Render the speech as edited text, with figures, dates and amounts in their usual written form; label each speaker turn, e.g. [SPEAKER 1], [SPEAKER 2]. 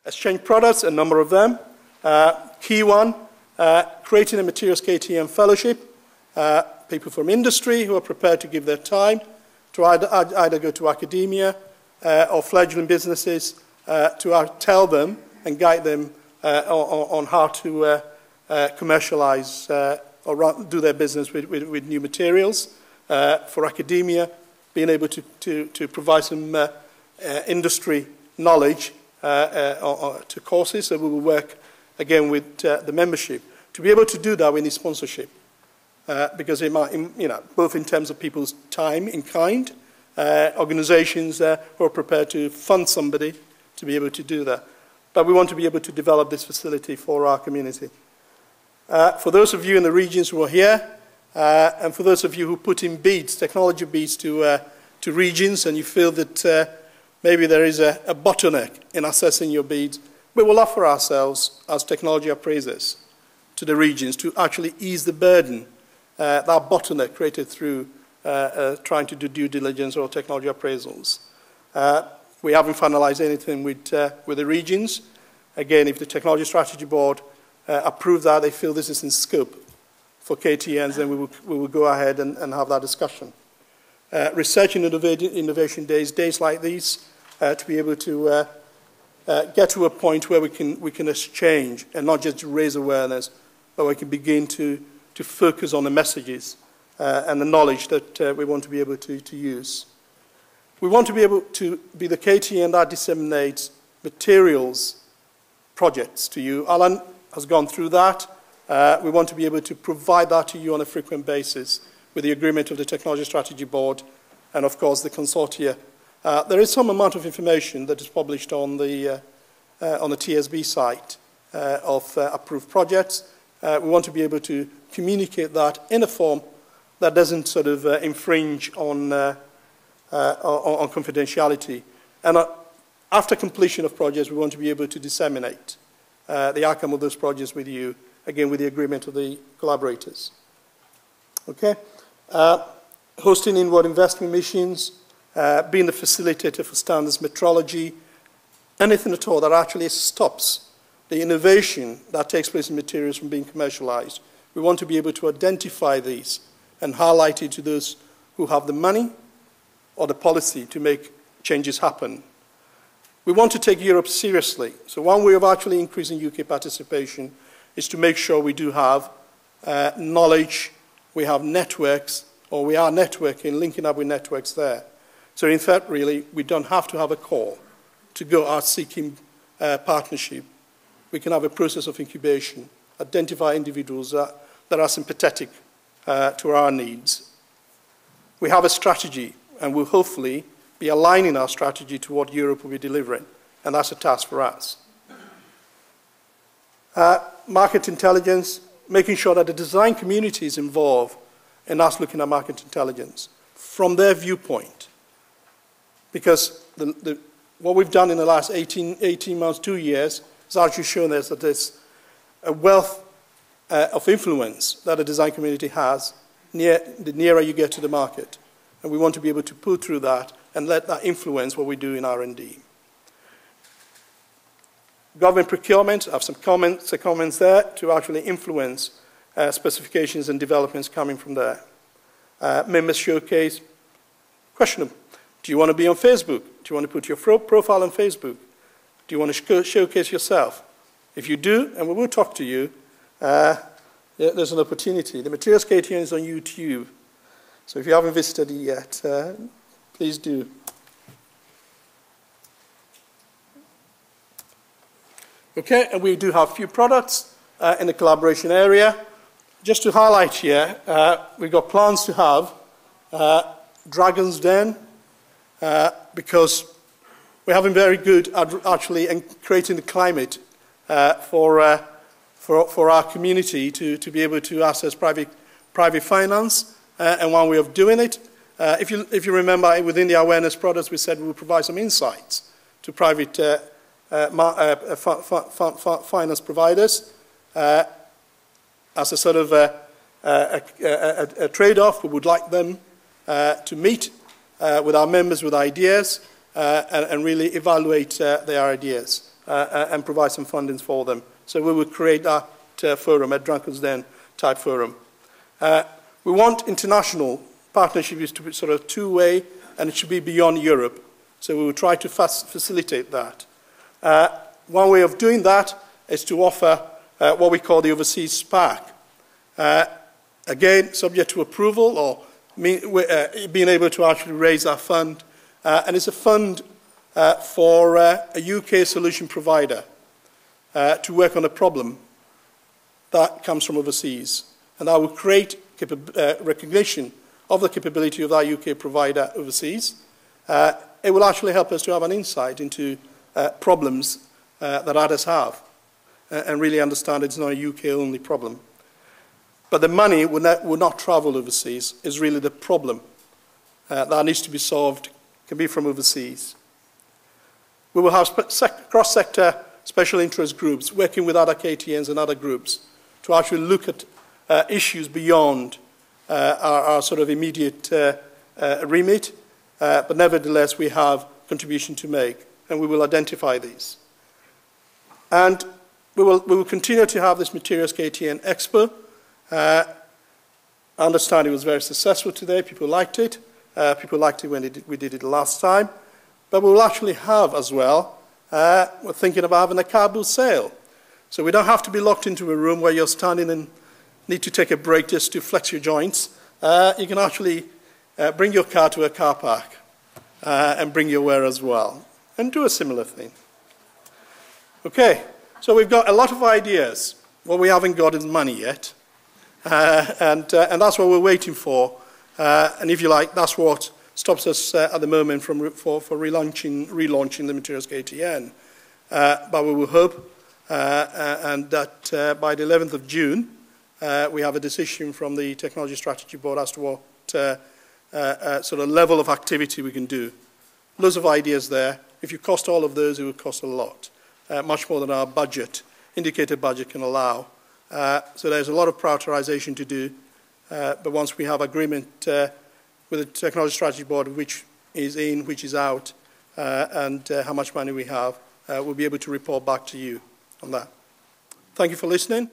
[SPEAKER 1] Exchange products, a number of them. Key one, creating a Materials KTN fellowship. People from industry who are prepared to give their time to either go to academia or fledgling businesses to tell them and guide them on how to commercialize or do their business with new materials. For academia, being able to provide some industry knowledge to courses, so we will work again with the membership. To be able to do that, we need sponsorship. Because it might, both in terms of people's time in kind, organizations who are prepared to fund somebody to be able to do that. But we want to be able to develop this facility for our community. For those of you in the regions who are here, and for those of you who put in beads, technology beads to regions, and you feel that maybe there is a bottleneck in assessing your beads, we will offer ourselves as technology appraisers to the regions to actually ease the burden that bottleneck created through trying to do due diligence or technology appraisals. We haven't finalized anything with the regions. Again, if the Technology Strategy Board approve that, they feel this is in scope for KTNs, then we will go ahead and have that discussion. Research and innovation days like these, to be able to get to a point where we can exchange and not just raise awareness, but we can begin to focus on the messages and the knowledge that we want to be able to use. We want to be able to be the KTN that disseminates materials projects to you. Alan has gone through that. We want to be able to provide that to you on a frequent basis with the agreement of the Technology Strategy Board and, of course, the consortia. There is some amount of information that is published on the TSB site of approved projects. We want to be able to communicate that in a form that doesn't sort of infringe on confidentiality. And after completion of projects, we want to be able to disseminate the outcome of those projects with you, again, with the agreement of the collaborators. Okay? Hosting inward investment missions, being the facilitator for standards metrology, anything at all that actually stops the innovation that takes place in materials from being commercialized. We want to be able to identify these and highlight it to those who have the money or the policy to make changes happen. We want to take Europe seriously. So one way of actually increasing UK participation is to make sure we do have knowledge, we have networks, or we are networking, linking up with networks there. So in fact, really, we don't have to have a call to go out seeking partnership. We can have a process of incubation, identify individuals that are sympathetic to our needs. We have a strategy, and we'll hopefully be aligning our strategy to what Europe will be delivering, and that's a task for us. Market intelligence, making sure that the design community is involved in us looking at market intelligence from their viewpoint. Because what we've done in the last 18 months, 2 years, has actually shown us that there's a wealth of influence that a design community has the nearer you get to the market. And we want to be able to pull through that and let that influence what we do in R&D. Government procurement, I have some comments there to actually influence specifications and developments coming from there. Members showcase, question them. Do you want to be on Facebook? Do you want to put your profile on Facebook? Do you want to showcase yourself? If you do, and we will talk to you, there's an opportunity. The Materials KTN is on YouTube. So if you haven't visited it yet, please do. Okay, and we do have a few products in the collaboration area. Just to highlight here, we've got plans to have Dragon's Den, because we're having very good at actually creating the climate for our community to be able to access private finance, and one way of doing it. If you remember, within the awareness products, we said we would provide some insights to private finance providers as a sort of a trade-off. We would like them to meet with our members with ideas and really evaluate their ideas and provide some fundings for them. So we will create that forum, a Drunkard's Den type forum. We want international partnerships to be sort of two-way, and it should be beyond Europe. So we will try to facilitate that. One way of doing that is to offer what we call the Overseas SPAC. Again, subject to approval or being able to actually raise our fund. And it's a fund for a UK solution provider to work on a problem that comes from overseas. And that will create recognition of the capability of that UK provider overseas. It will actually help us to have an insight into problems that others have and really understand it's not a UK-only problem. But the money will not travel overseas is really the problem that needs to be solved, can be from overseas. We will have cross-sector special interest groups working with other KTNs and other groups to actually look at issues beyond our sort of immediate remit, but nevertheless we have contribution to make, and we will identify these. And we will continue to have this Materials KTN Expo. I understand it was very successful today. People liked it. People liked it when we did it last time. But we will actually have as well, we're thinking about having a car booth sale. So we don't have to be locked into a room where you're standing and need to take a break just to flex your joints. You can actually bring your car to a car park and bring your wear as well and do a similar thing. Okay, so we've got a lot of ideas. What we haven't got is money yet. And that's what we're waiting for. And if you like, that's what stops us at the moment for relaunching the Materials KTN. But we will hope and that by the 11th of June, we have a decision from the Technology Strategy Board as to what sort of level of activity we can do. Loads of ideas there. If you cost all of those, it would cost a lot, much more than our budget, indicated budget can allow. So there's a lot of prioritization to do, but once we have agreement with the Technology Strategy Board, which is in, which is out, and how much money we have, we'll be able to report back to you on that. Thank you for listening.